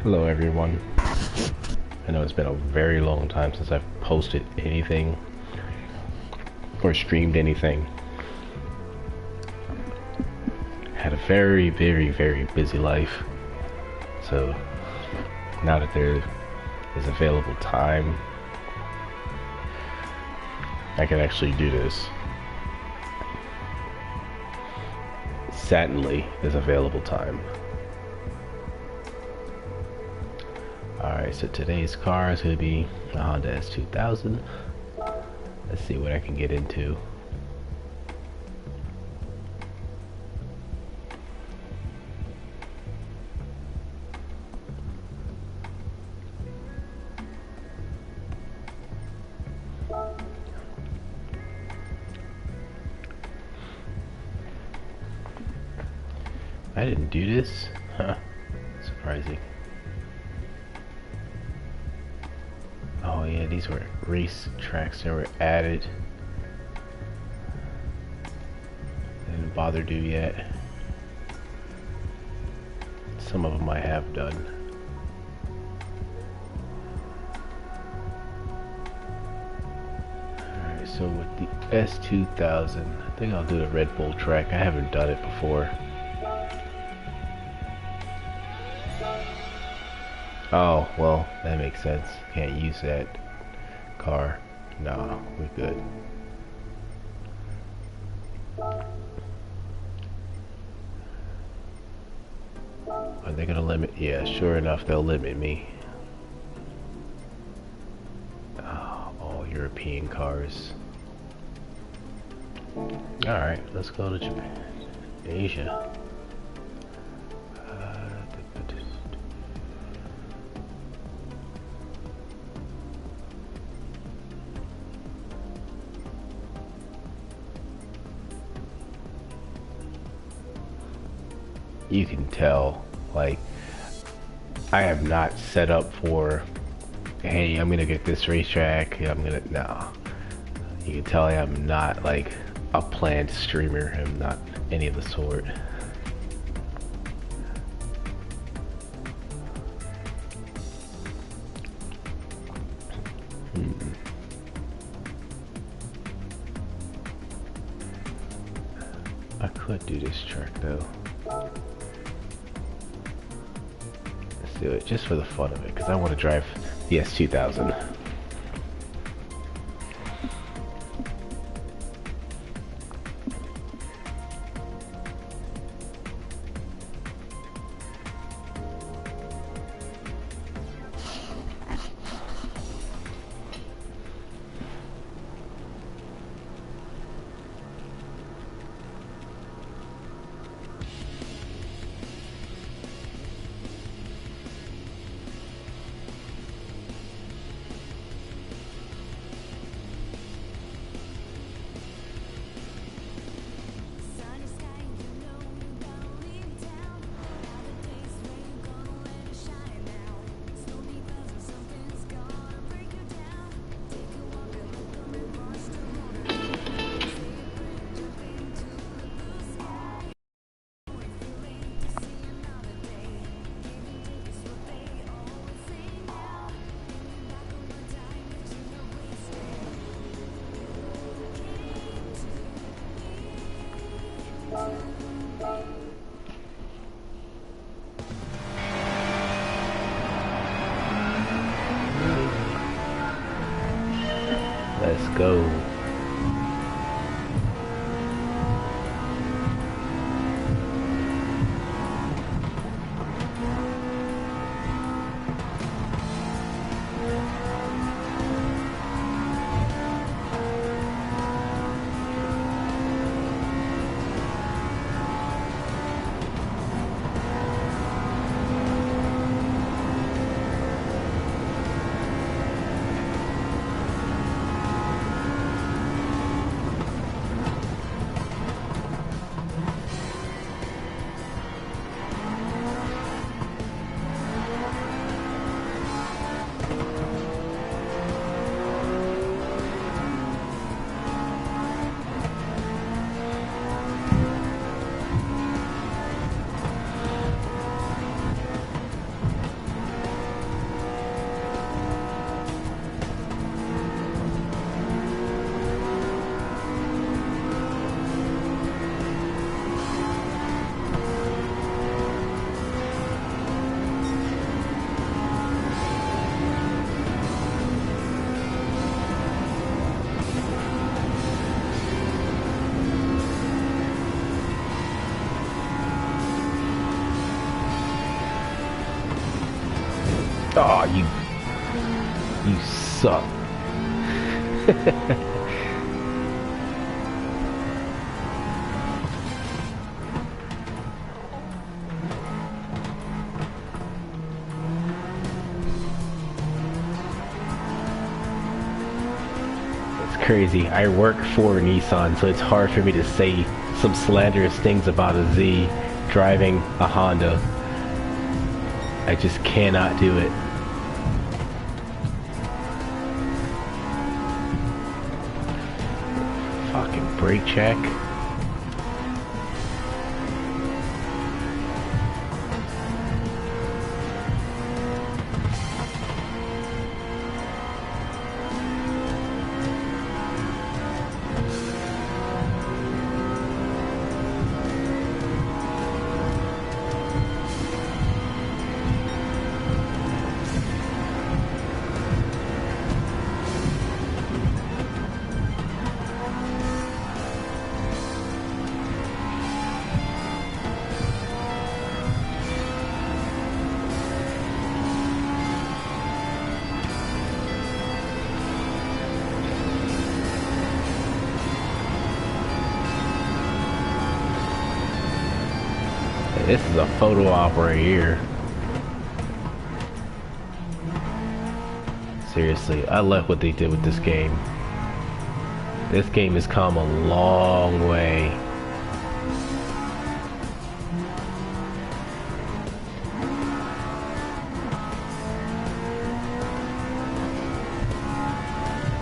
Hello everyone. I know it's been a very long time since I've posted anything or streamed anything. Had a very busy life. So now that there is available time, I can actually do this. Sadly, there's available time. Alright, so today's car is going to be a Honda S2000. Let's see what I can get into. I didn't do this? Huh. Surprising. Oh yeah, these were race tracks that were added. Didn't bother do yet. Some of them I have done. Alright, so with the S2000, I think I'll do the Red Bull track. I haven't done it before. Oh, well, that makes sense. Can't use that car. Nah, we're good. Are they gonna limit? Yeah, sure enough, they'll limit me. Oh, all European cars. Alright, let's go to Japan. Asia. You can tell, like, I have not set up for, hey, I'm gonna get this racetrack, no. You can tell I am not, like, a planned streamer. I'm not any of the sort. I could do this track, though. Do it just for the fun of it, because I want to drive the S2000. Let's go. Oh, you suck. It's crazy. I work for Nissan, so it's hard for me to say some slanderous things about a Z driving a Honda. I just cannot do it. Fucking brake check. This is a photo op right here. Seriously, I love what they did with this game. This game has come a long way.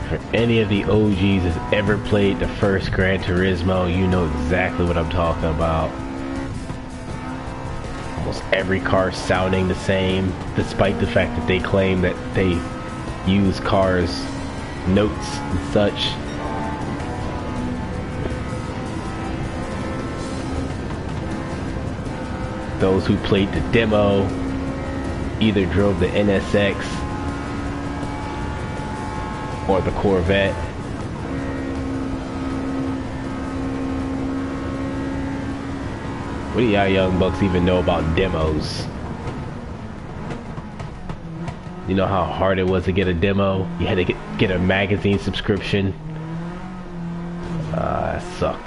For any of the OGs that's ever played the first Gran Turismo, you know exactly what I'm talking about. Almost every car sounding the same, despite the fact that they claim that they use cars' notes and such. Those who played the demo either drove the NSX or the Corvette. What do y'all young bucks even know about demos? You know how hard it was to get a demo? You had to get a magazine subscription. That sucked.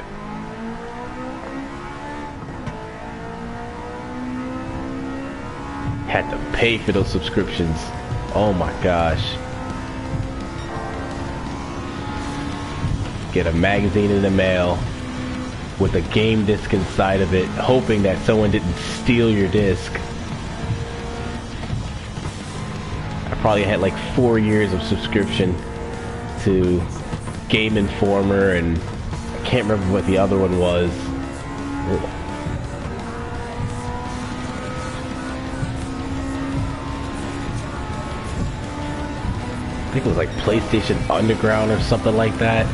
Had to pay for those subscriptions. Oh my gosh. Get a magazine in the mail with a game disc inside of it, hoping that someone didn't steal your disc. I probably had like 4 years of subscription to Game Informer, and I can't remember what the other one was. I think it was like PlayStation Underground or something like that.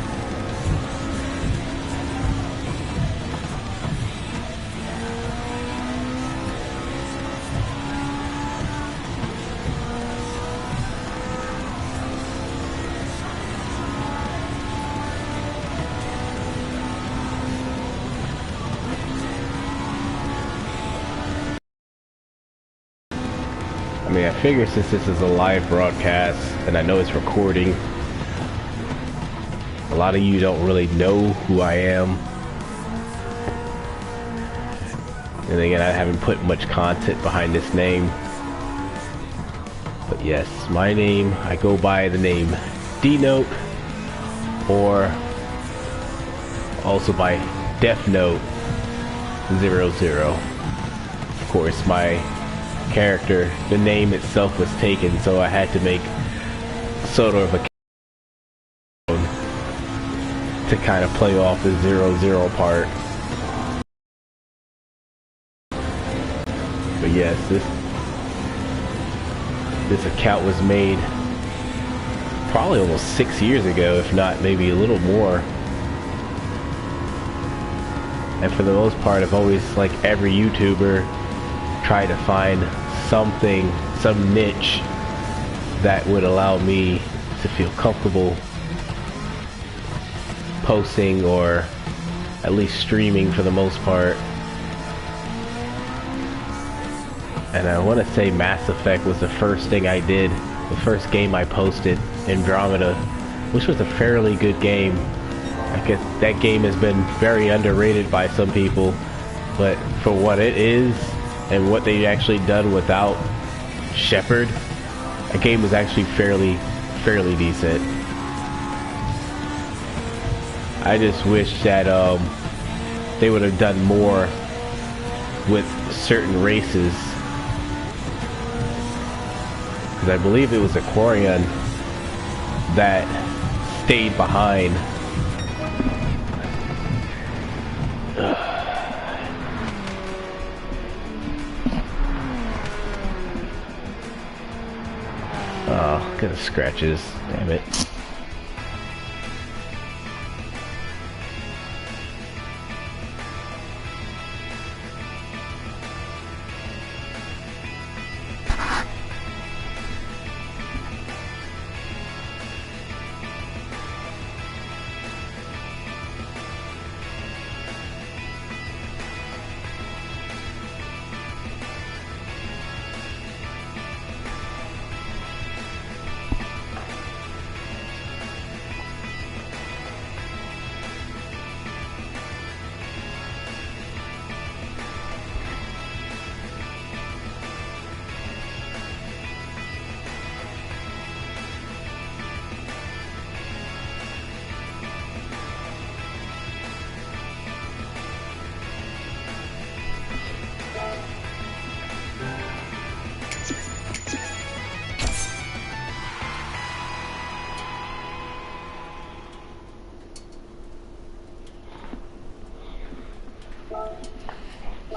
I mean, I figure since this is a live broadcast and I know it's recording, a lot of you don't really know who I am. And again, I haven't put much content behind this name. But yes, my name, I go by the name deathnote, or also by deathnote0. Of course, my character, the name itself was taken, so I had to make sort of a to kind of play off the 0 part. But yes, this account was made probably almost 6 years ago, if not maybe a little more. And for the most part, I've always, like every YouTuber, try to find something, some niche that would allow me to feel comfortable posting or at least streaming for the most part. And I want to say Mass Effect was the first thing I did, the first game I posted, Andromeda, which was a fairly good game. I guess that game has been very underrated by some people, but for what it is and what they actually done without Shepard, that game was actually fairly decent. I just wish that they would have done more with certain races, because I believe it was Aquarian that stayed behind. Oh, got the scratches. Damn it.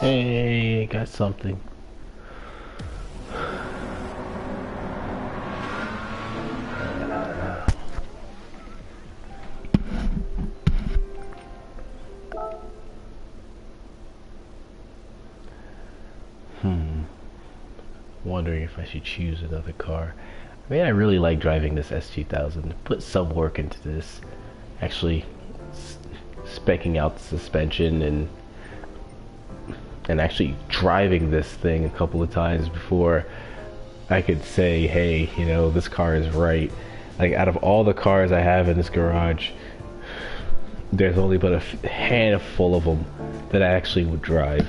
Hey, got something. Wondering if I should choose another car. I mean, I really like driving this S2000. Put some work into this. Actually specking out the suspension and actually driving this thing a couple of times before I could say, hey, you know, this car is right. Like, out of all the cars I have in this garage, there's only but a handful of them that I actually would drive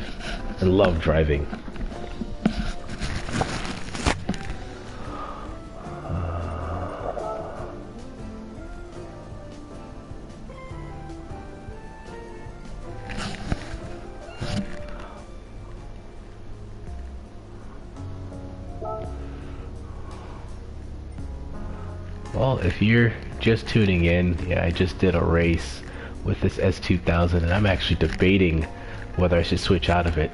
and love driving. Well, if you're just tuning in, yeah, I just did a race with this S2000 and I'm actually debating whether I should switch out of it.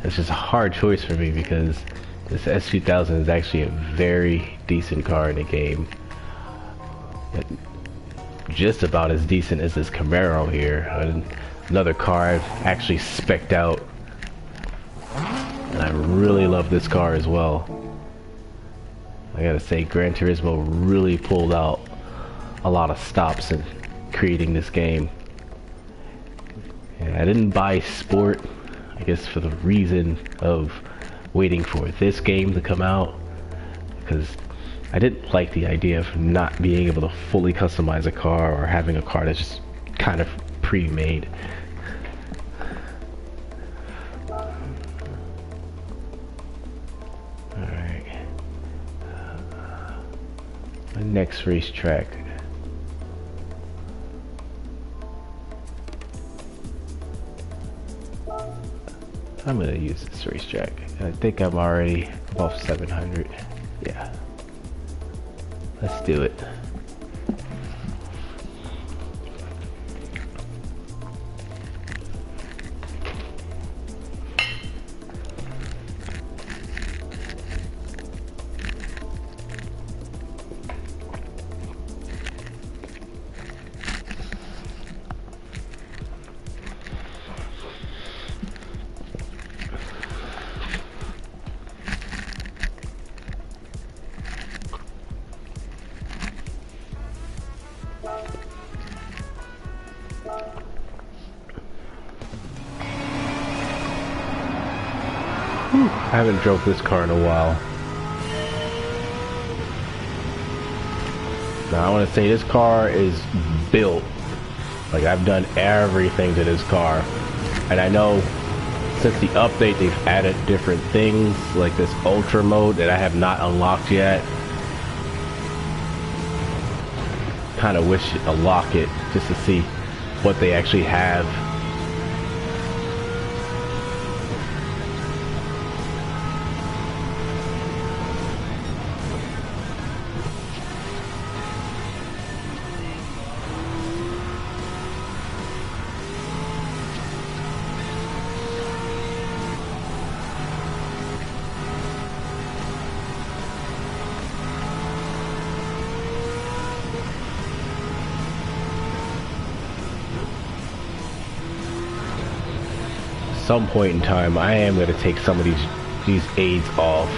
It's just a hard choice for me because this S2000 is actually a very decent car in the game. Just about as decent as this Camaro here. Another car I've actually spec'd out. And I really love this car as well. I gotta say, Gran Turismo really pulled out a lot of stops in creating this game. Yeah, I didn't buy Sport, I guess for the reason of waiting for this game to come out, because I didn't like the idea of not being able to fully customize a car or having a car that's just kind of pre-made. Next racetrack. I'm gonna use this racetrack. I think I'm already above 700. Yeah. Let's do it. I haven't drove this car in a while. Now I want to say this car is built. Like, I've done everything to this car. And I know since the update they've added different things, like this ultra mode that I have not unlocked yet. Kind of wish to unlock it just to see what they actually have. Some point in time, I am going to take some of these aids off.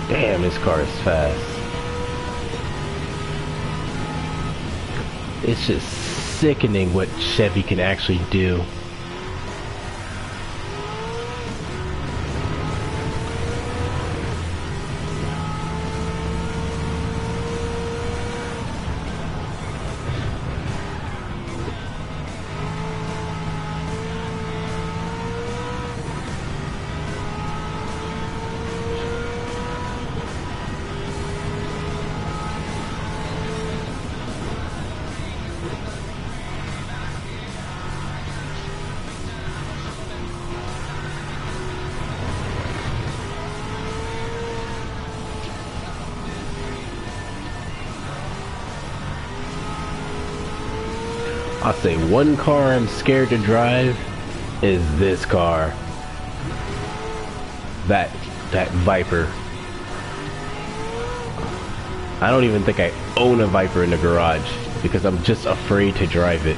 Damn, this car is fast. It's just sickening what Chevy can actually do. I'll say one car I'm scared to drive is this car. That Viper. I don't even think I own a Viper in the garage because I'm just afraid to drive it.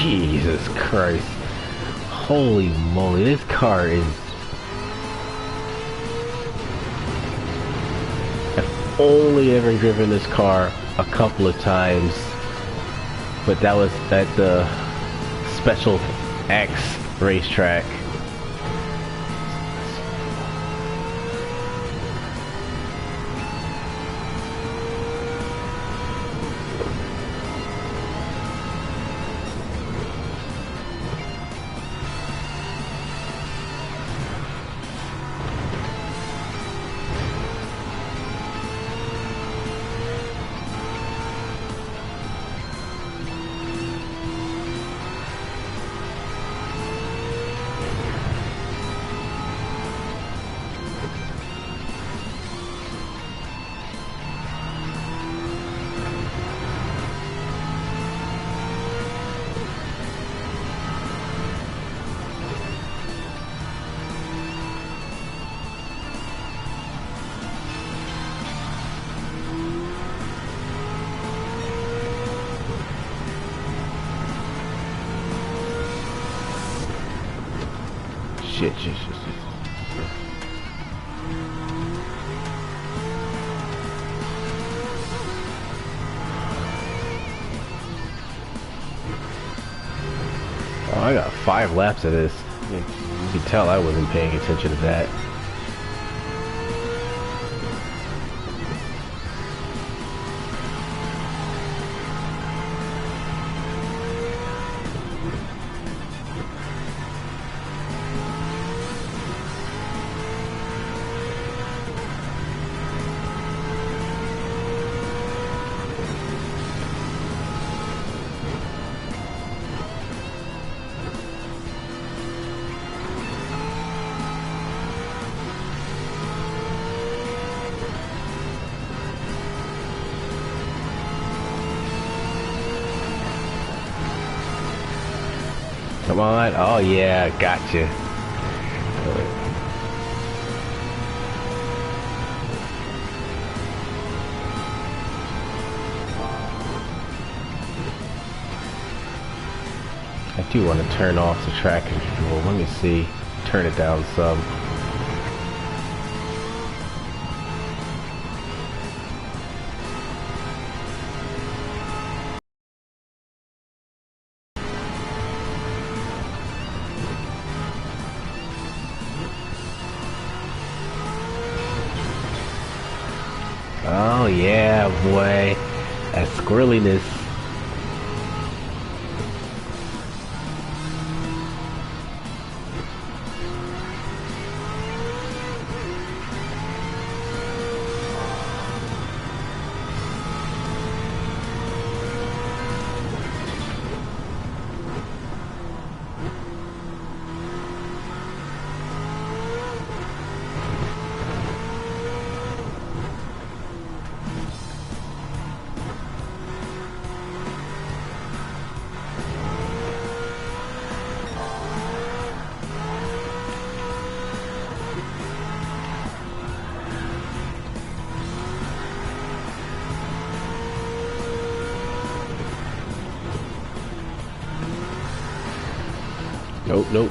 Jesus Christ. Holy moly, this car is... I've only ever driven this car a couple of times, but that was at the Special X racetrack. shit. Oh, I got 5 laps of this. You can tell I wasn't paying attention to that. Come on. Oh yeah, gotcha. I do want to turn off the track control. Let me see. Turn it down some. Oh yeah, boy. That squirreliness. Nope.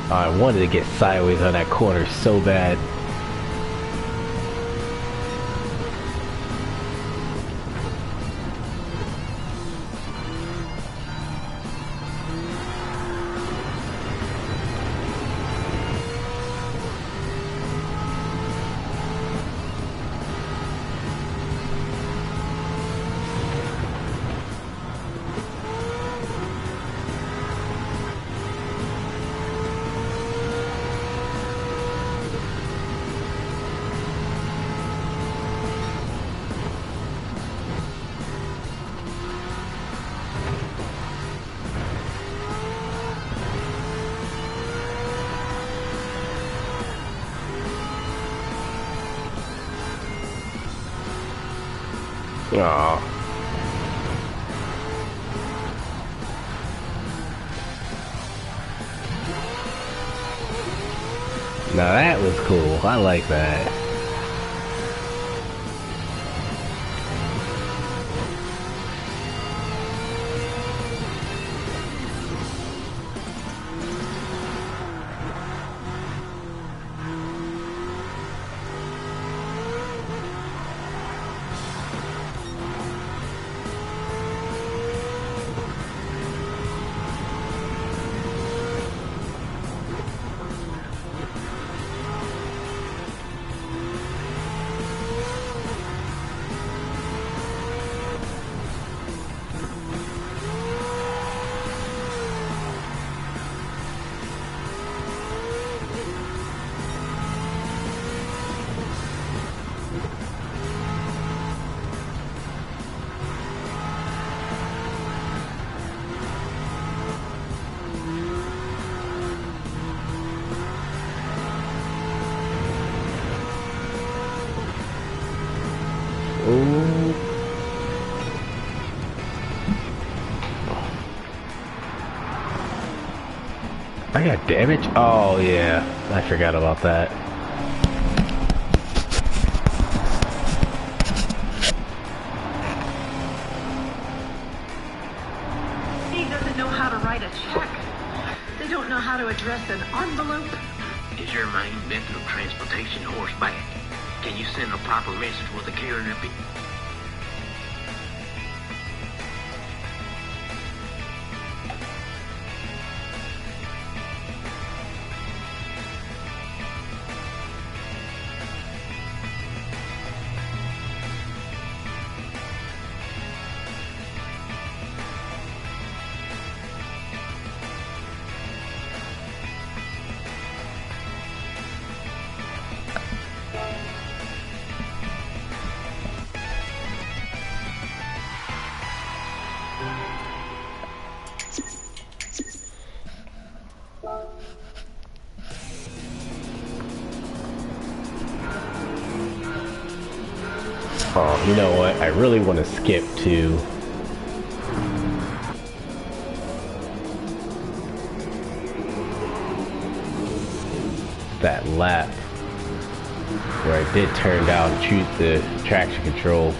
I wanted to get sideways on that corner so bad. Aww. Now that was cool. I like that. Ooh. I got damage? Oh yeah, I forgot about that. He doesn't know how to write a check. They don't know how how to address an envelope? Is your main method of transportation horseback? Can you send a proper message with a carrier be? Oh, you know what? I really want to skip to that lap where I did turn down the traction control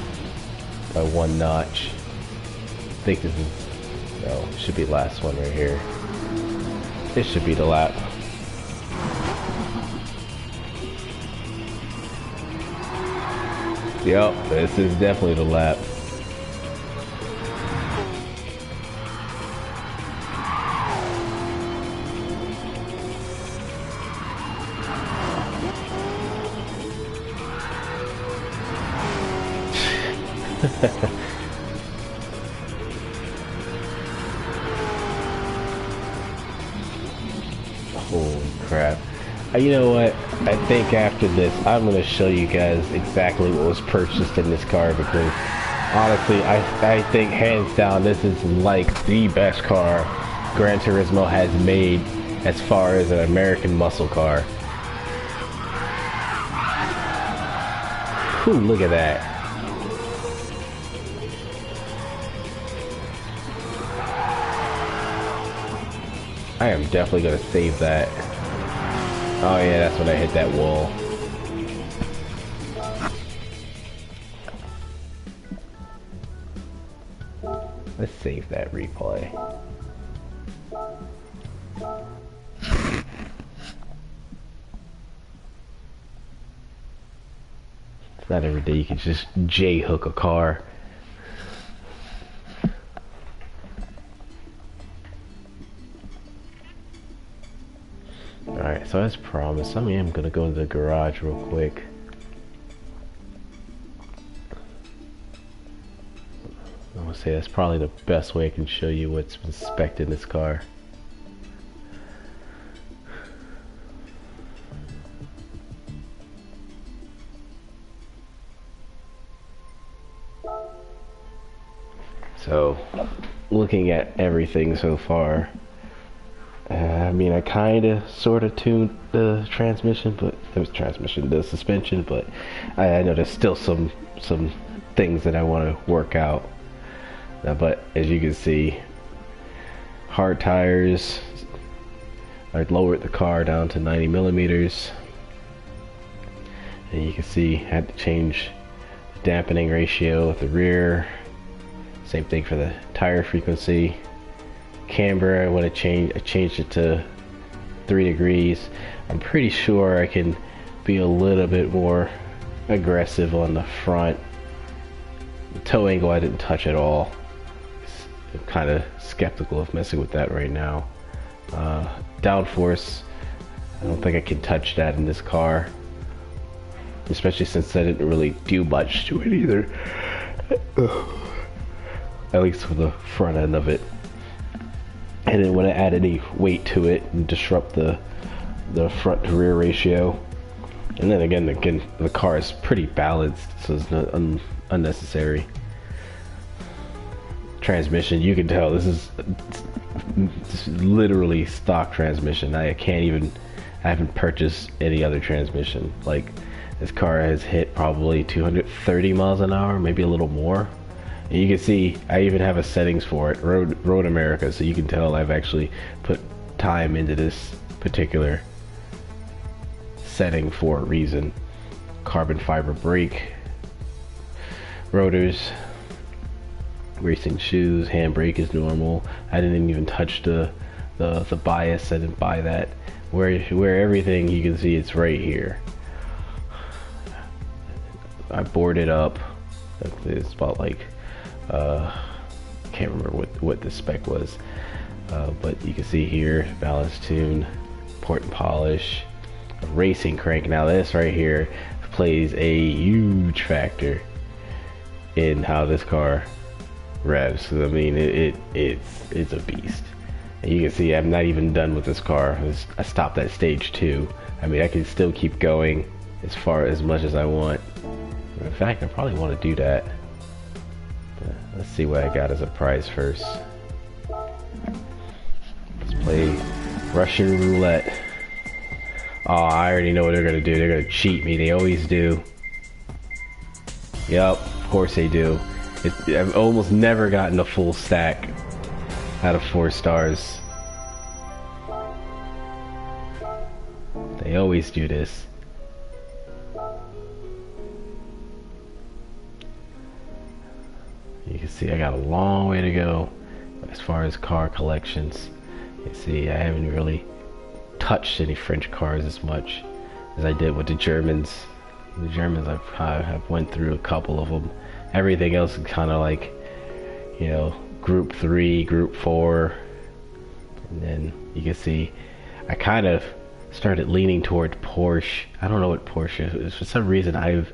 by 1 notch. I think this is, no, it should be the last one right here. This should be the lap. Yep, this is definitely the lap. Holy crap. You know what? I think after this, I'm going to show you guys exactly what was purchased in this car, because honestly, I think hands down this is like the best car Gran Turismo has made as far as an American muscle car. Whew, look at that. I am definitely going to save that. Oh yeah, that's when I hit that wall. Let's save that replay. It's not every day you can just J-hook a car. Alright, so as promised, I am gonna go into the garage real quick. I'm gonna say that's probably the best way I can show you what's been spec'd in this car. So, looking at everything so far, I mean, I kind of sort of tuned the transmission, but the suspension, but I know there's still some things that I want to work out. But as you can see, hard tires. I lowered the car down to 90 millimeters, and you can see I had to change the dampening ratio at the rear. Same thing for the tire frequency. Camber, I changed it to 3 degrees. I'm pretty sure I can be a little bit more aggressive on the front. The toe angle I didn't touch at all. I'm kind of skeptical of messing with that right now. Downforce, I don't think I can touch that in this car, especially since I didn't really do much to it either. At least for the front end of it. I didn't want to add any weight to it and disrupt the front to rear ratio. And then again, the car is pretty balanced, so it's not unnecessary. Transmission, you can tell this is literally stock transmission. I haven't purchased any other transmission. Like, this car has hit probably 230 miles an hour, maybe a little more. And you can see I even have a settings for it, Road America, so you can tell I've actually put time into this particular setting for a reason. Carbon fiber brake, rotors, racing shoes, handbrake is normal. I didn't even touch the the bias. I didn't buy that. Where everything you can see, it's right here. I boarded up. It's about like can't remember what the spec was, but you can see here balance tune, port and polish, a racing crank. Now this right here plays a huge factor in how this car revs. I mean, it's a beast. And you can see I'm not even done with this car. I stopped at stage 2. I mean, I can still keep going as much as I want. In fact, I probably want to do that. Let's see what I got as a prize first. Let's play Russian roulette. Oh, I already know what they're gonna do. They're gonna cheat me. They always do. Yep, of course they do. I've almost never gotten a full stack out of 4 stars. They always do this. You can see I got a long way to go as far as car collections. You can see I haven't really touched any French cars as much as I did with the Germans. The Germans, I've went through a couple of them. Everything else is kind of like, you know, group 3, group 4. And then you can see I kind of started leaning toward Porsche. I don't know what Porsche is. For some reason I've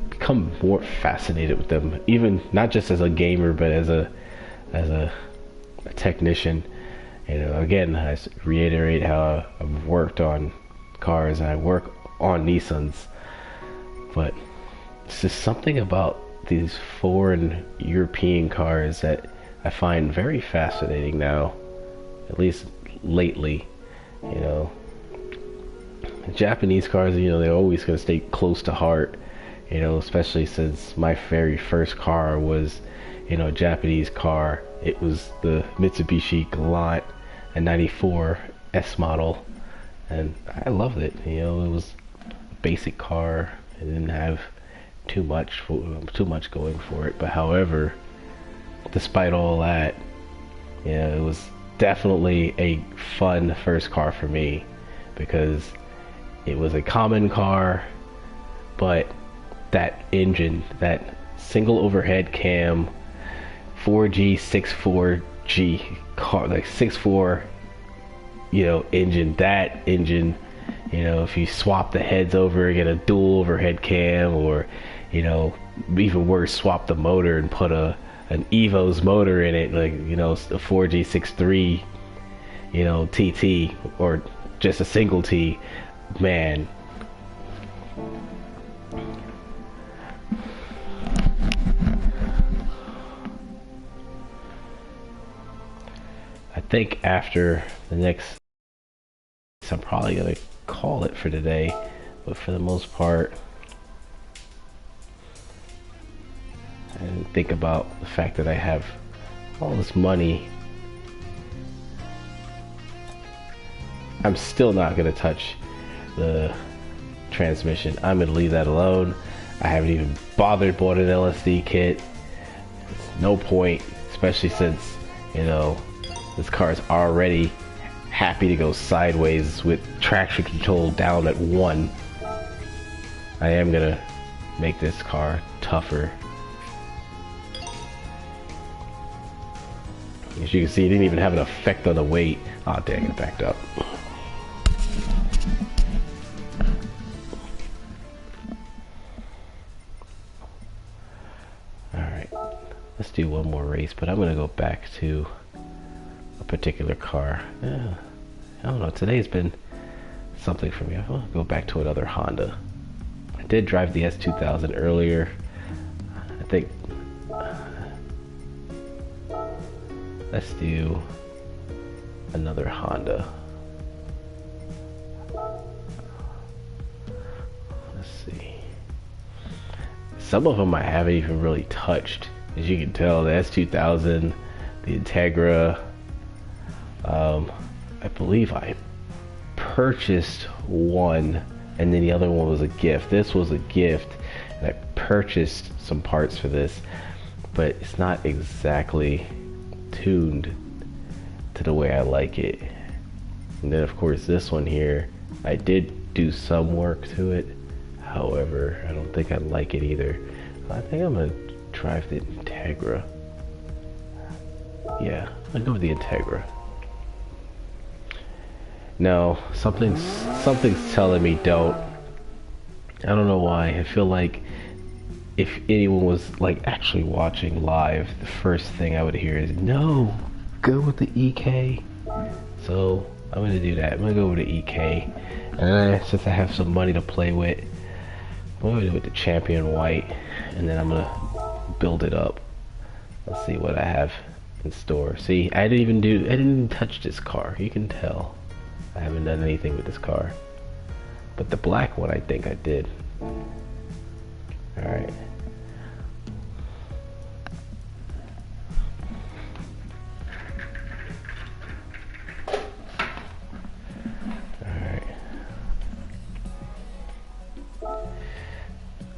become more fascinated with them, even not just as a gamer but as a technician. You know, again, I reiterate how I've worked on cars and I work on Nissans, but it's just something about these foreign European cars that I find very fascinating now, at least lately. You know, Japanese cars, you know, they're always going to stay close to heart, you know, especially since my very first car was, you know, a Japanese car. It was the Mitsubishi Galant, a 94 S model, and I loved it. You know, it was a basic car. It didn't have too much going for it, but however, despite all that, you know, it was definitely a fun first car for me because it was a common car, but that engine, that single overhead cam 4G 64G car, like 6.4, you know, engine, that engine, you know, if you swap the heads over, get a dual overhead cam, or, you know, even worse, swap the motor and put an Evo's motor in it, like, you know, a 4G 6.3, you know, TT, or just a single T, man. I think after the next, I'm probably gonna call it for today, but for the most part, I didn't think about the fact that I have all this money. I'm still not gonna touch the transmission. I'm gonna leave that alone. I haven't even bothered bought an LSD kit. It's no point, especially since, you know, this car is already happy to go sideways with traction control down at 1. I am gonna make this car tougher. As you can see, it didn't even have an effect on the weight. Oh dang, it backed up. Alright, let's do one more race, but I'm gonna go back to a particular car. Yeah, I don't know, today's been something for me. I'll go back to another Honda. I did drive the S2000 earlier. I think let's do another Honda. Let's see. Some of them I haven't even really touched. As you can tell, the S2000, the Integra, I believe I purchased one and then the other one was a gift. This was a gift and I purchased some parts for this, but it's not exactly tuned to the way I like it. And then of course this one here, I did do some work to it. However, I don't think I like it either. I think I'm gonna drive the Integra. Yeah, I'll go with the Integra. No, something's telling me don't. I don't know why. I feel like if anyone was like actually watching live, the first thing I would hear is no, go with the EK. So I'm gonna do that. I'm gonna go with the EK, and then since I have some money to play with, I'm gonna do with the Champion White, and then I'm gonna build it up. Let's see what I have in store. See, I didn't even touch this car. You can tell I haven't done anything with this car, but the black one I think I did. All right.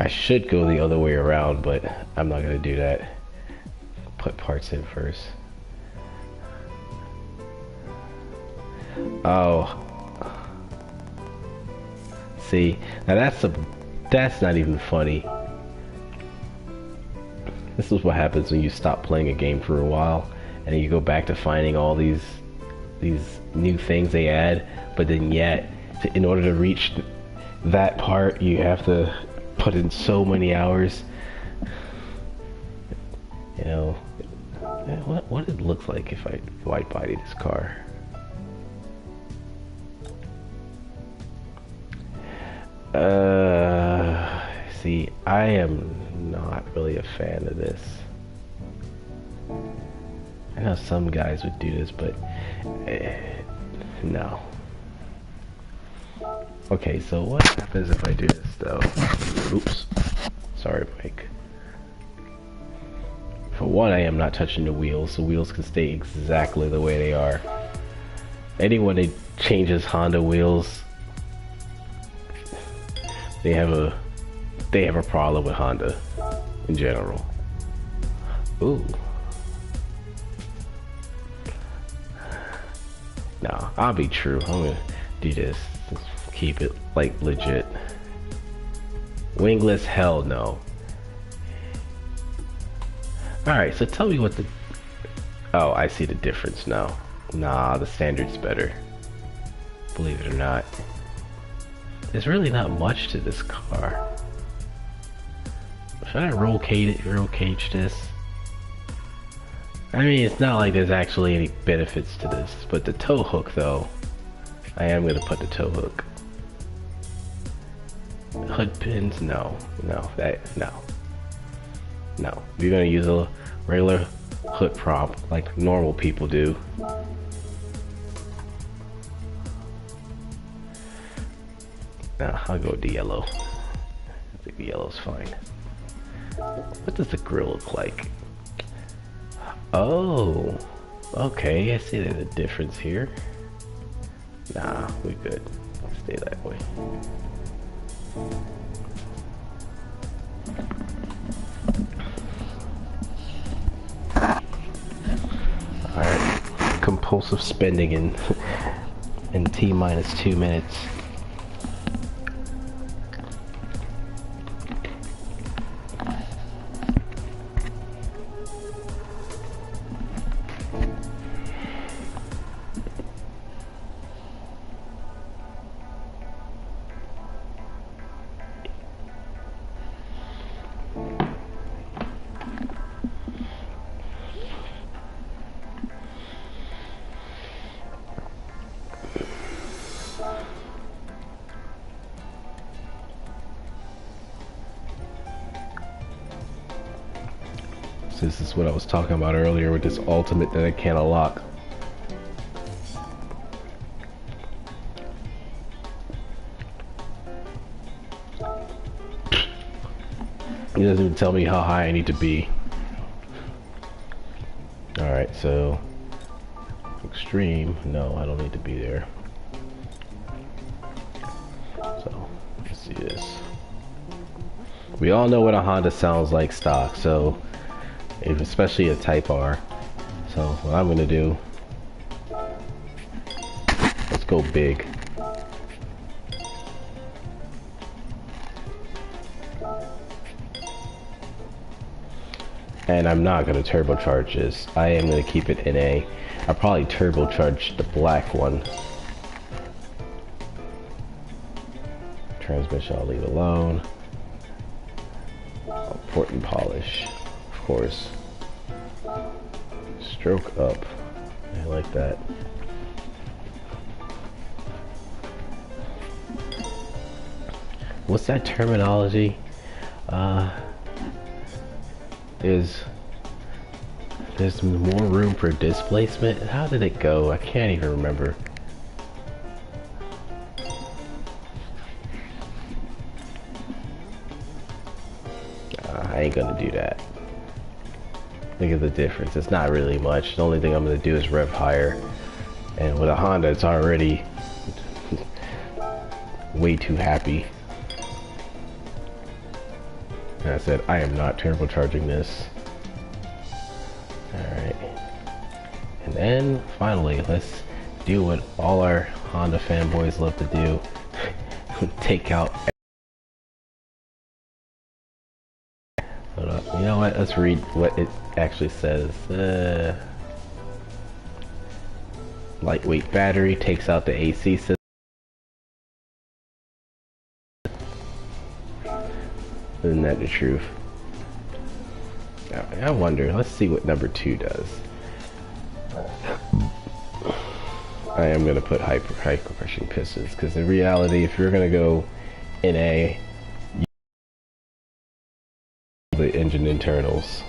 I should go the other way around, but I'm not gonna do that. Put parts in first. Oh. See, now that's not even funny. This is what happens when you stop playing a game for a while, and then you go back to finding all these new things they add, but then yet, in order to reach that part, you have to put in so many hours. You know, what it looks like if I wide body this car. See, I am not really a fan of this. I know some guys would do this, but no. Okay, so what happens if I do this though? Oops. Sorry, Mike. For one, I am not touching the wheels. The wheels can stay exactly the way they are. Anyone that changes Honda wheels, they have a problem with Honda in general. Ooh. No, I'll be true. I'm gonna do this. Just keep it like legit. Wingless, hell no. Alright, so tell me what the... Oh, I see the difference now. Nah, the standard's better. Believe it or not. There's really not much to this car. Should I roll cage this? I mean, it's not like there's actually any benefits to this, but the tow hook though, I am gonna put the tow hook. Hood pins, no. You're gonna use a regular hood prop like normal people do. Nah, I'll go with the yellow. I think the yellow's fine. What does the grill look like? Oh, okay, I see there's a difference here. Nah, we good. Stay that way. Alright, compulsive spending in T-minus 2 minutes. This is what I was talking about earlier with this ultimate that I can't unlock. It doesn't even tell me how high I need to be. Alright, so extreme, no, I don't need to be there. So let's see this. We all know what a Honda sounds like stock, so especially a Type R. So what I'm gonna do go big. And I'm not going to turbocharge this. I am going to keep it in A. I'll probably turbocharge the black one. Transmission I'll leave alone. Port and polish, of course. Stroke up. I like that. What's that terminology? There's more room for displacement? How did it go? I can't even remember. I ain't gonna do that. Look at the difference. It's not really much. The only thing I'm gonna do is rev higher. And with a Honda, it's already way too happy. And I said, I am not turbocharging this. Alright. And then, finally, let's do what all our Honda fanboys love to do. Take out... Hold up. You know what? Let's read what it actually says. Lightweight battery takes out the AC system. Isn't that the truth? I wonder, let's see what number 2 does. I am going to put high compression pistons, because in reality, if you're going to go in A, the engine internals.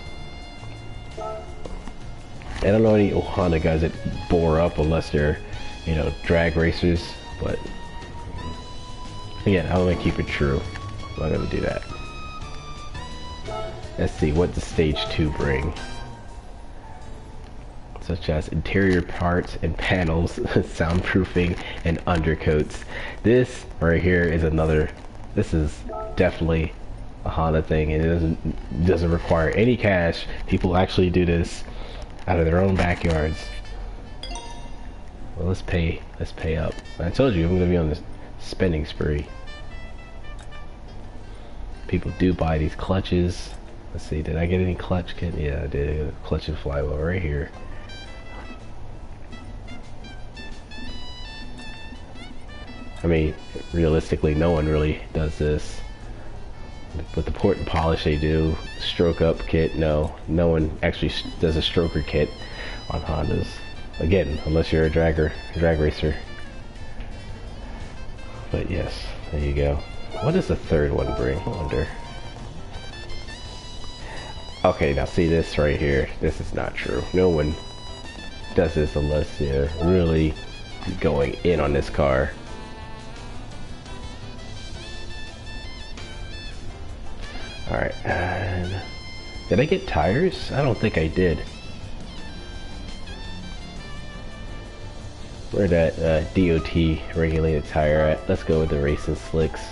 I don't know any Honda guys that bore up unless they're, you know, drag racers, but again, I'm going to keep it true. I'm not going to do that. Let's see, what does stage 2 bring? Such as interior parts and panels, soundproofing, and undercoats. This right here is another, this is definitely a Honda thing, and it doesn't require any cash. People actually do this out of their own backyards. Well, let's pay up. I told you I'm gonna be on this spending spree. People do buy these clutches. Let's see, did I get any clutch kit? Yeah, I did. A clutch and flywheel right here. I mean, realistically, no one really does this. With the port and polish they do. Stroke up kit, no. No one actually does a stroker kit on Hondas. Again, unless you're a drag racer. But yes, there you go. What does the third one bring? I wonder. Okay, now see this right here. This is not true. No one does this unless you're really going in on this car. Alright, and did I get tires? I don't think I did. Where that DOT regulated tire at? Let's go with the racing slicks.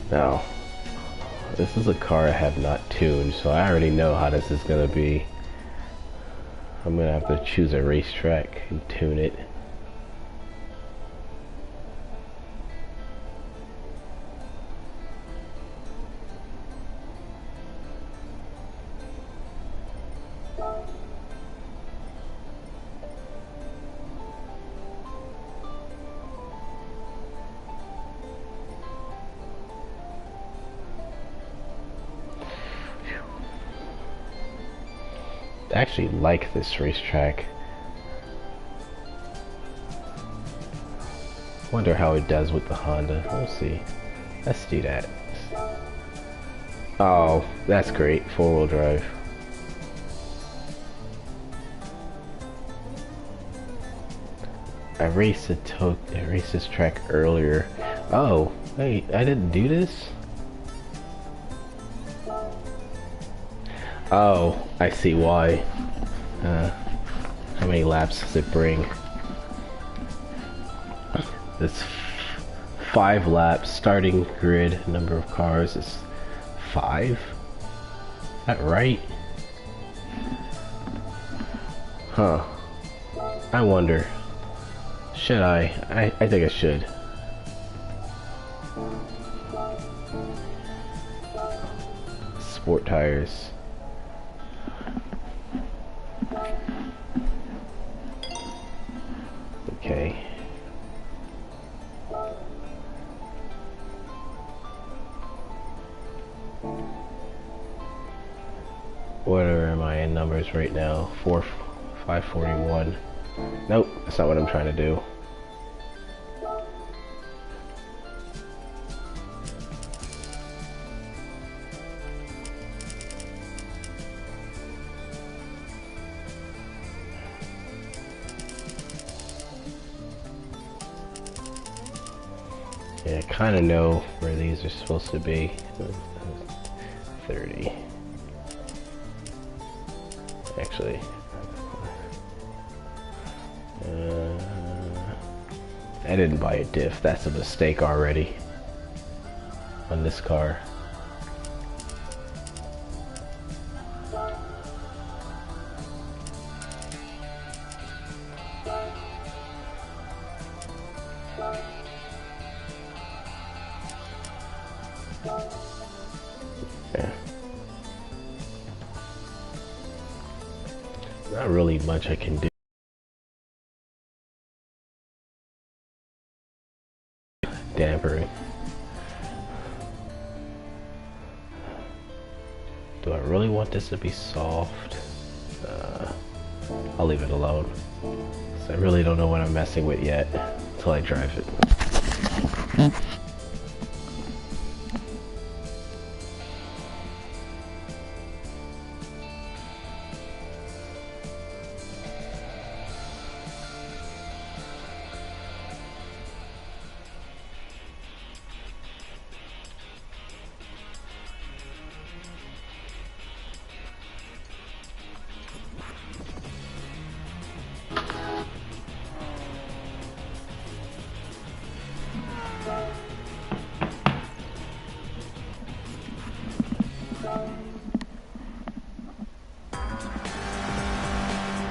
Now, this is a car I have not tuned, so I already know how this is gonna be. I'm gonna have to choose a racetrack and tune it. I actually like this racetrack. Wonder how it does with the Honda. We'll see. Let's do that. Oh, that's great. 4-wheel drive. I raced this track earlier. Oh, wait, I didn't do this? Oh, I see why. How many laps does it bring? This 5 laps. Starting grid number of cars is 5? Is that right? Huh. I wonder. Should I? I think I should. Sport tires. Okay. Whatever am I in numbers right now? 541. Nope, that's not what I'm trying to do. Yeah, I kind of know where these are supposed to be. 30. Actually. I didn't buy a diff. That's a mistake already. On this car. Yeah. Not really much I can do. Dampering. Do I really want this to be soft? I'll leave it alone. I really don't know what I'm messing with yet until I drive it.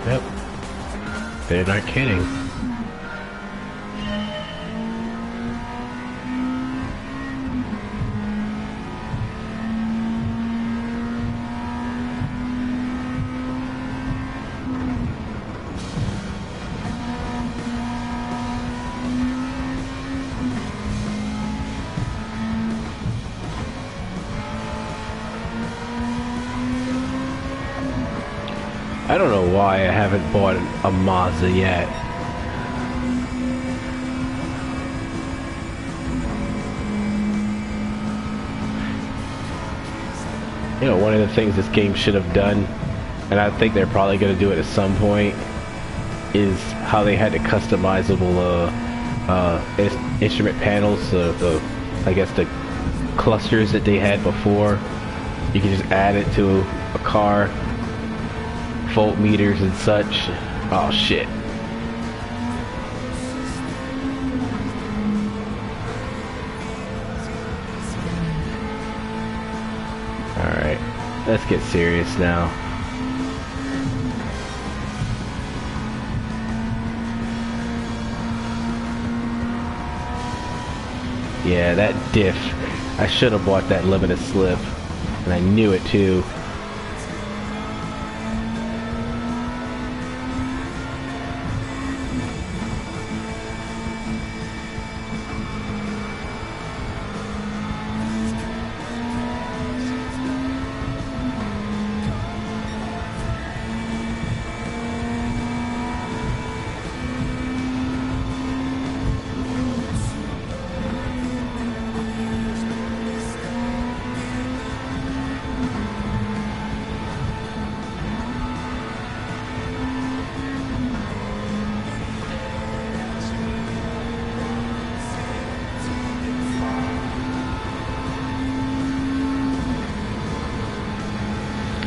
Yep. They're not kidding. I don't know why I haven't bought a Mazda yet. You know, one of the things this game should have done, and I think they're probably going to do it at some point, is how they had the customizable instrument panels, I guess the clusters that they had before. You can just add it to a car. Voltmeters and such. Oh shit. Alright, let's get serious now. Yeah, that diff. I should have bought that limited slip. And I knew it too.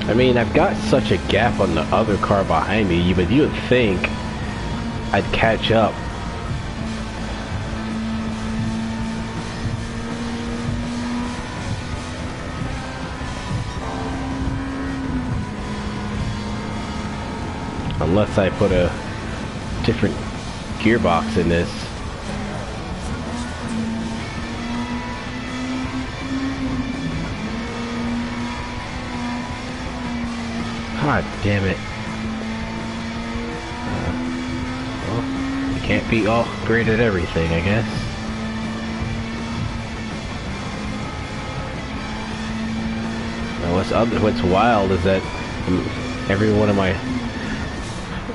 I mean, I've got such a gap on the other car behind me, but you would think I'd catch up. unless I put a different gearbox in this. God damn it. Well, you can't be all great at everything, I guess. Now what's wild is that every one of my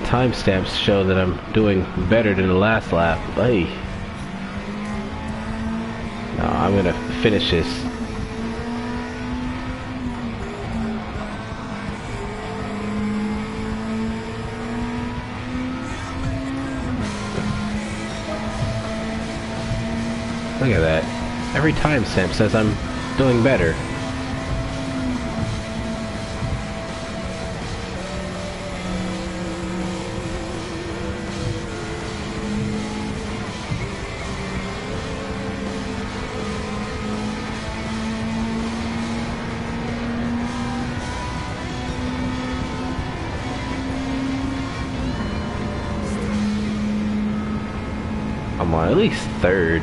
timestamps show that I'm doing better than the last lap. Hey. No, I'm gonna finish this. Look at that. Every timestamp says I'm doing better. I'm on at least third.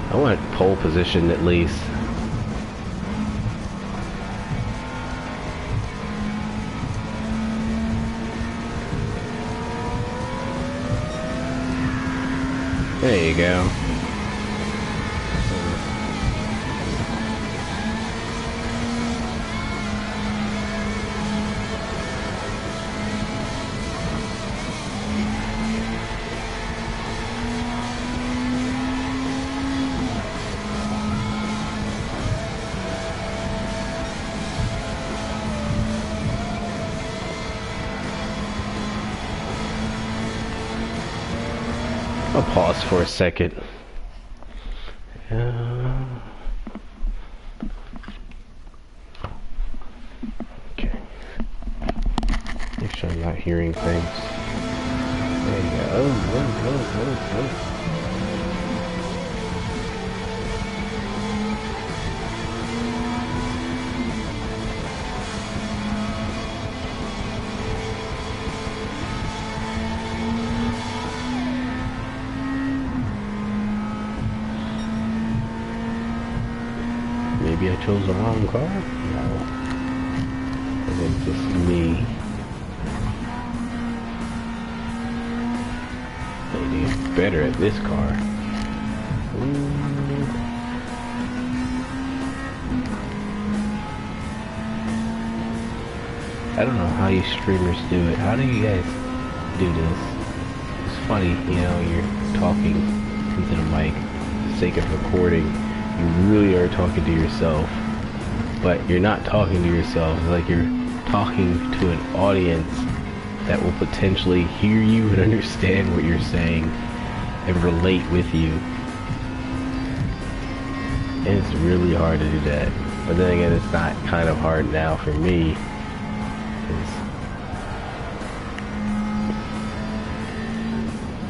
I want pole position at least. There you go. I'll pause for a second. Okay. Make sure I'm not hearing things. There you go. Oh. Maybe I chose the wrong car? No. I think just me. I need to get better at this car. I don't know how you streamers do it. How do you guys do this? It's funny, you know, you're talking into the mic for the sake of recording. You really are talking to yourself, but you're not talking to yourself. It's like you're talking to an audience that will potentially hear you and understand what you're saying and relate with you. And it's really hard to do that. But then again, it's not kind of hard now for me.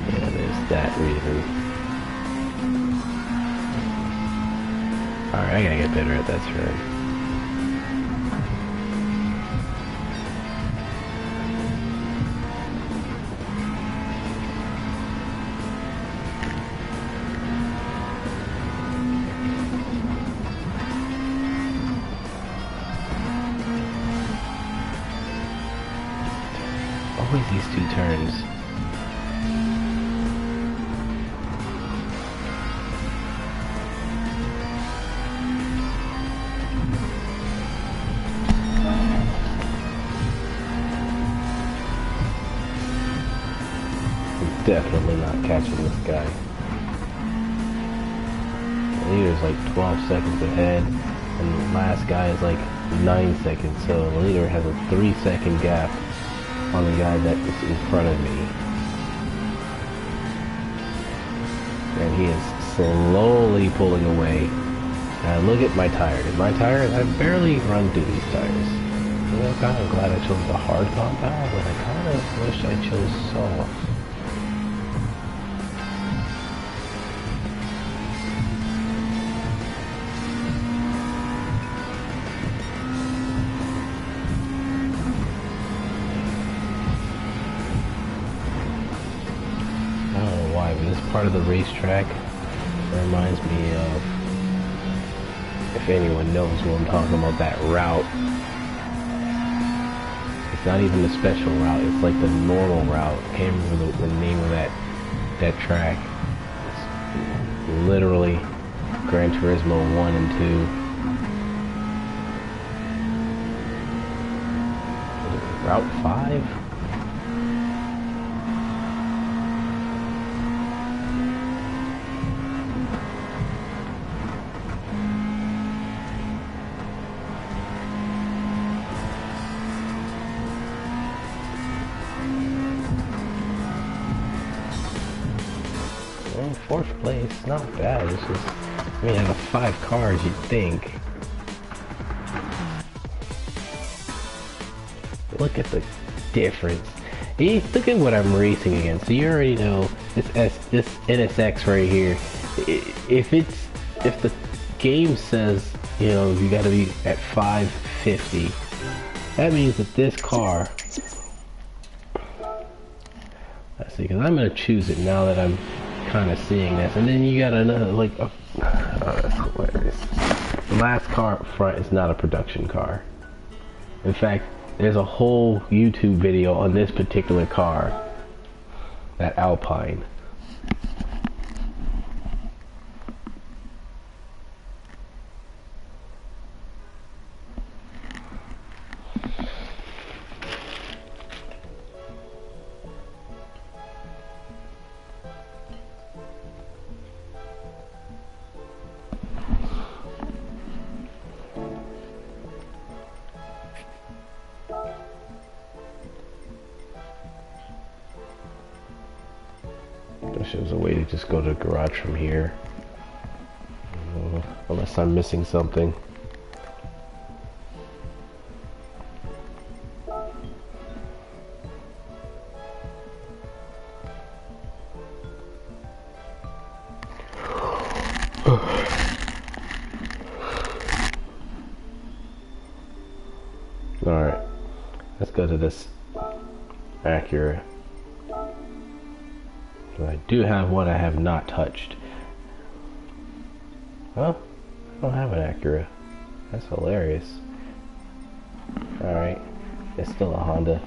Yeah, there's that reason. Alright, I gotta get better at that turn. Always these two turns. Definitely not catching this guy. The leader's like 12 seconds ahead, and the last guy is like 9 seconds, so the leader has a 3-second gap on the guy that is in front of me. And he is slowly pulling away. Now look at my tires. My tires, I barely run through these tires. I'm kind of glad I chose the hard compound, but I kind of wish I chose soft. why, but this part of the racetrack reminds me of, if anyone knows what I'm talking about, that route. It's not even the special route, it's like the normal route. I can't remember the name of that track. It's literally Gran Turismo 1 and 2. Route 5? Well, 4th place, not bad. It's just, I mean, out of 5 cars, you'd think. Look at the difference. Look at what I'm racing against. So you already know this NSX right here. If the game says, you know, you got to be at 550, that means that this car. Let's see, because I'm gonna choose it now that I'm kind of seeing this, and then you got another like. That's hilarious. The last car up front is not a production car. In fact, there's a whole YouTube video on this particular car, that Alpine. Wish there was a way to just go to the garage from here. Unless I'm missing something. Alright, let's go to this Acura. I do have one I have not touched. Well, I don't have an Acura. That's hilarious. Alright, it's still a Honda.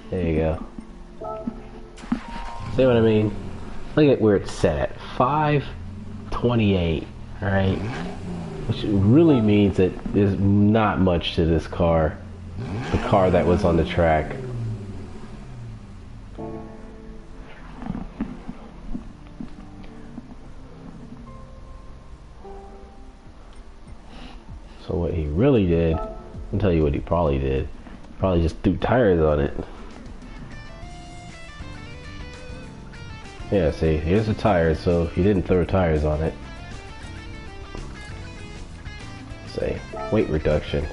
There you go. See what I mean? Look at where it's set at. 528, alright? Which really means that there's not much to this car. The car that was on the track. So what he really did, I'll tell you what he probably did. Probably just threw tires on it. Yeah, see, here's the tires, so he didn't throw tires on it. Say, weight reduction.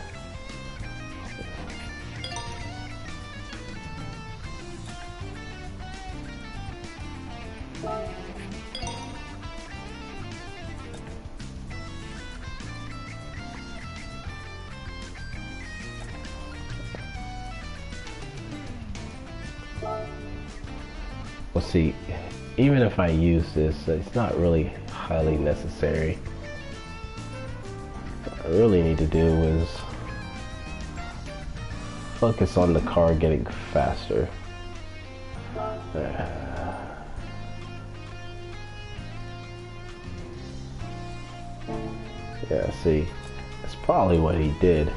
Well, see, even if I use this, it's not really highly necessary. What I really need to do is focus on the car getting faster. Yeah, see, that's probably what he did.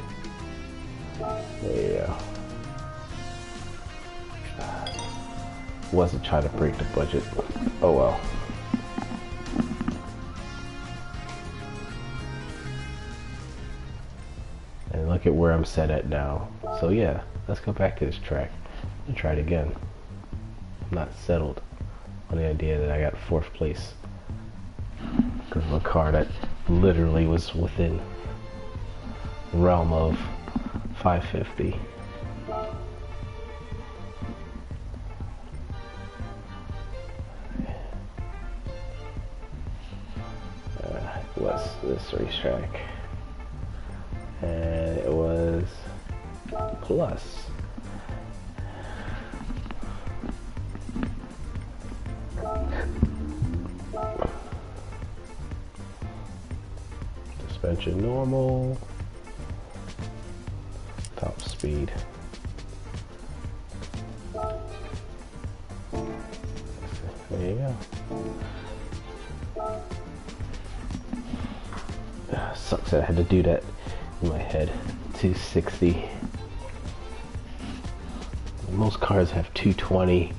There you go. Wasn't trying to break the budget. Oh well. And look at where I'm set at now. So yeah, let's go back to this track and try it again. I'm not settled on the idea that I got 4th place because of a car that literally was within the realm of 550. Was this racetrack, and it was plus. Suspension normal. Top speed. There you go. Sucks that I had to do that in my head. 260. Most cars have 220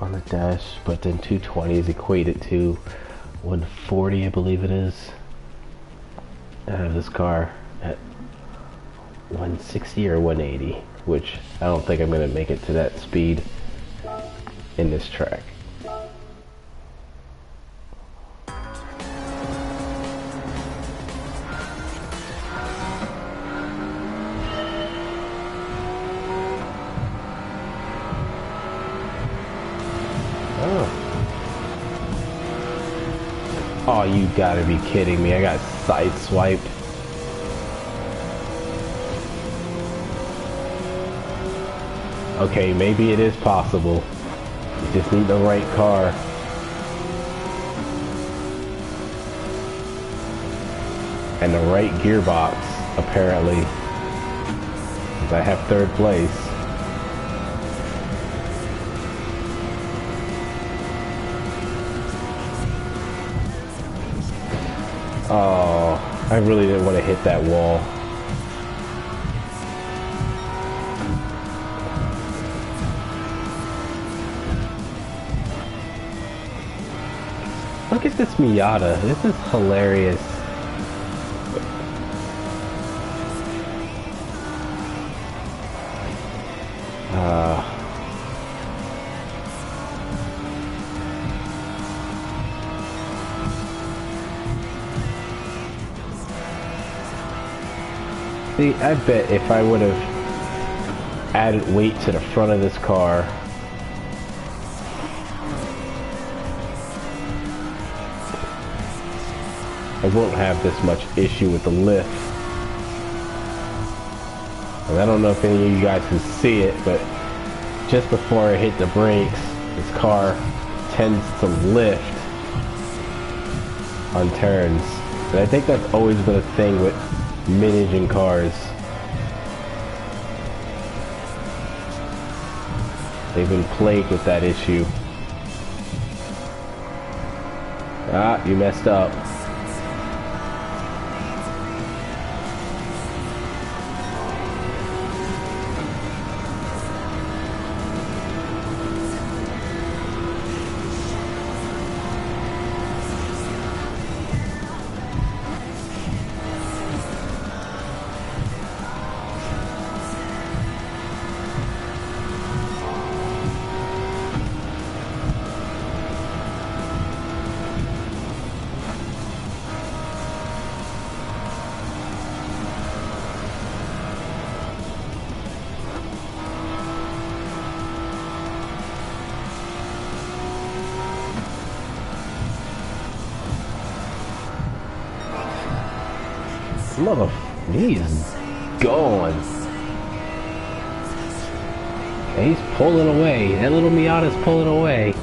on the dash, but then 220 is equated to 140, I believe it is. I have this car at 160 or 180, which I don't think I'm going to make it to that speed in this track. Oh, you gotta be kidding me. I got sideswiped. Okay, maybe it is possible. You just need the right car. And the right gearbox, apparently. Because I have third place. Oh, I really didn't want to hit that wall. Look at this Miata. This is hilarious. See, I bet if I would have added weight to the front of this car, I won't have this much issue with the lift. And I don't know if any of you guys can see it, but just before I hit the brakes, this car tends to lift on turns. And I think that's always been a thing with mid-engine cars. They've been plagued with that issue. Ah, you messed up. Mother, he's going. And he's pulling away. That little Miata's pulling away.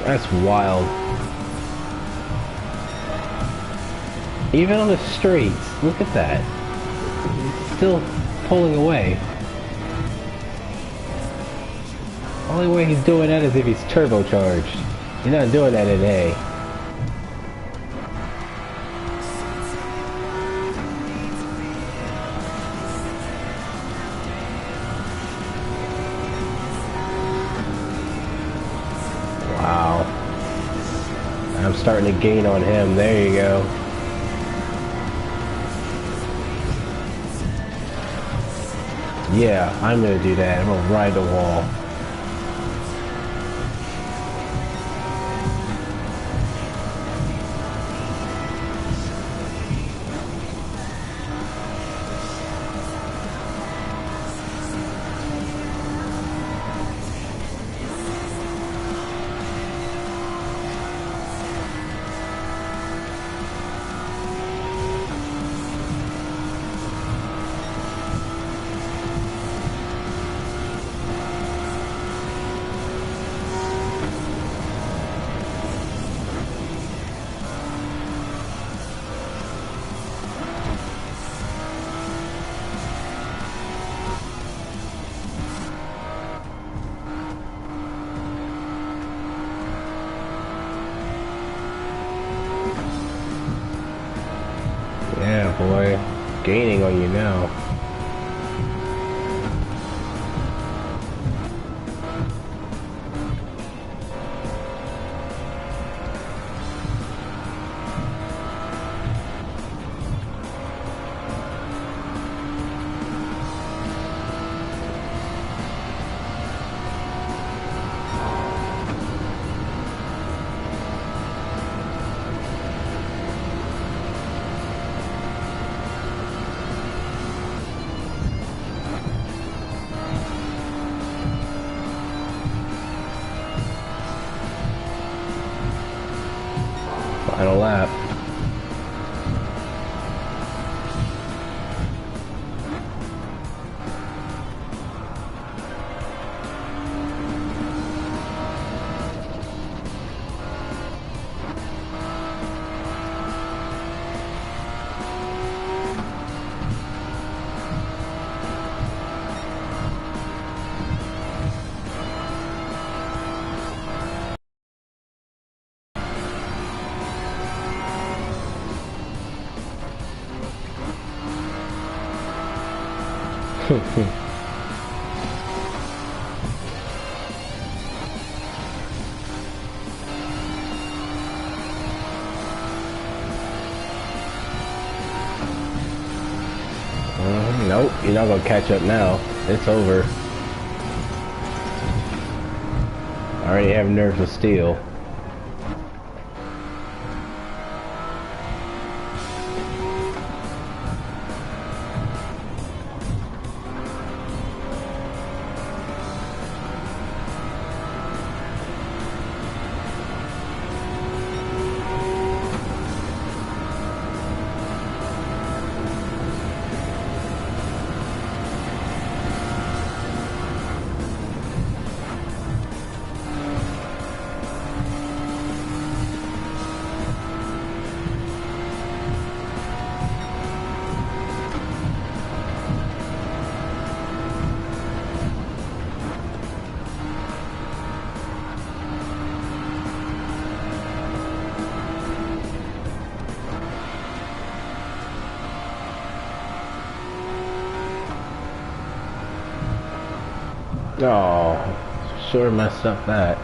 That's wild. Even on the streets, look at that. He's still pulling away. Only way he's doing that is if he's turbocharged. He's not doing that in A. Wow. I'm starting to gain on him. There you go. Yeah, I'm gonna do that. I'm gonna ride the wall. gaining on you now. Final lap. Nope, you're not gonna catch up now. It's over. I already have nerves of steel. Oh, sure messed up that.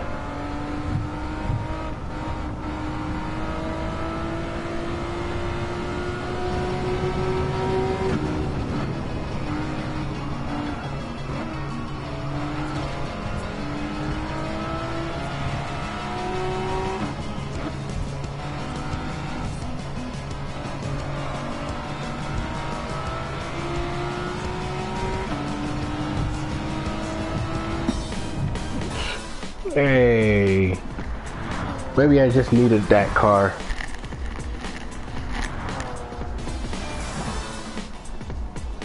Hey, maybe I just needed that car.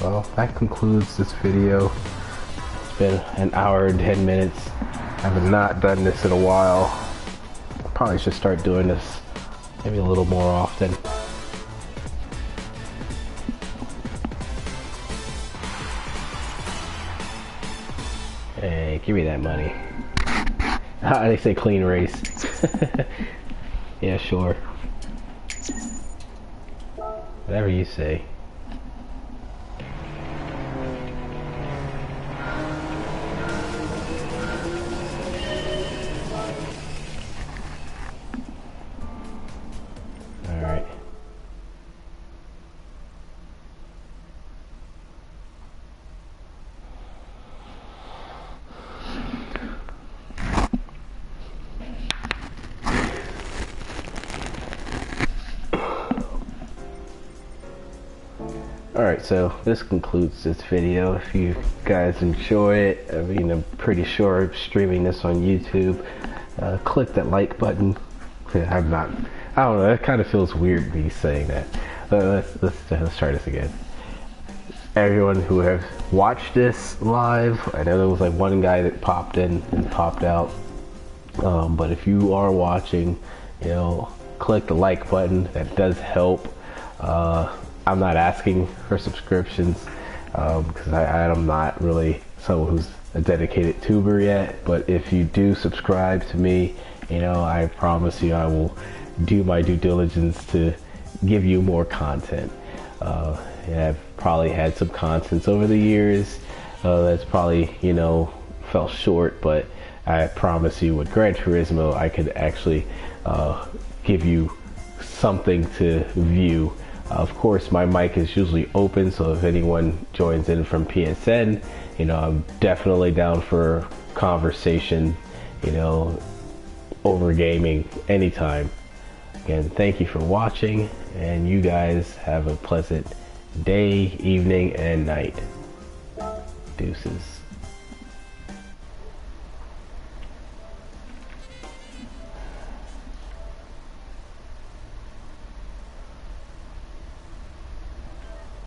Well, that concludes this video. It's been an hour and 10 minutes. I have not done this in a while. Probably should start doing this maybe a little more often. Hey, give me that money. They say clean race. Yeah, sure. Whatever you say. Alright. Alright, so this concludes this video. If you guys enjoy it, I mean, I'm pretty sure I'm streaming this on YouTube. Click that like button. I don't know, it kind of feels weird me saying that. Let's try this again. Everyone who has watched this live, I know there was like one guy that popped in and popped out. But if you are watching, you know, click the like button. That does help. I'm not asking for subscriptions because I'm not really someone who's a dedicated tuber yet. But if you do subscribe to me, you know, I promise you I will do my due diligence to give you more content. Yeah, probably had some contents over the years that's probably, you know, fell short, but I promise you with Gran Turismo, I could actually give you something to view. Of course, my mic is usually open, so if anyone joins in from PSN, you know, I'm definitely down for conversation, you know, over gaming anytime. Again, thank you for watching, and you guys have a pleasant day, evening, and night. Deuces.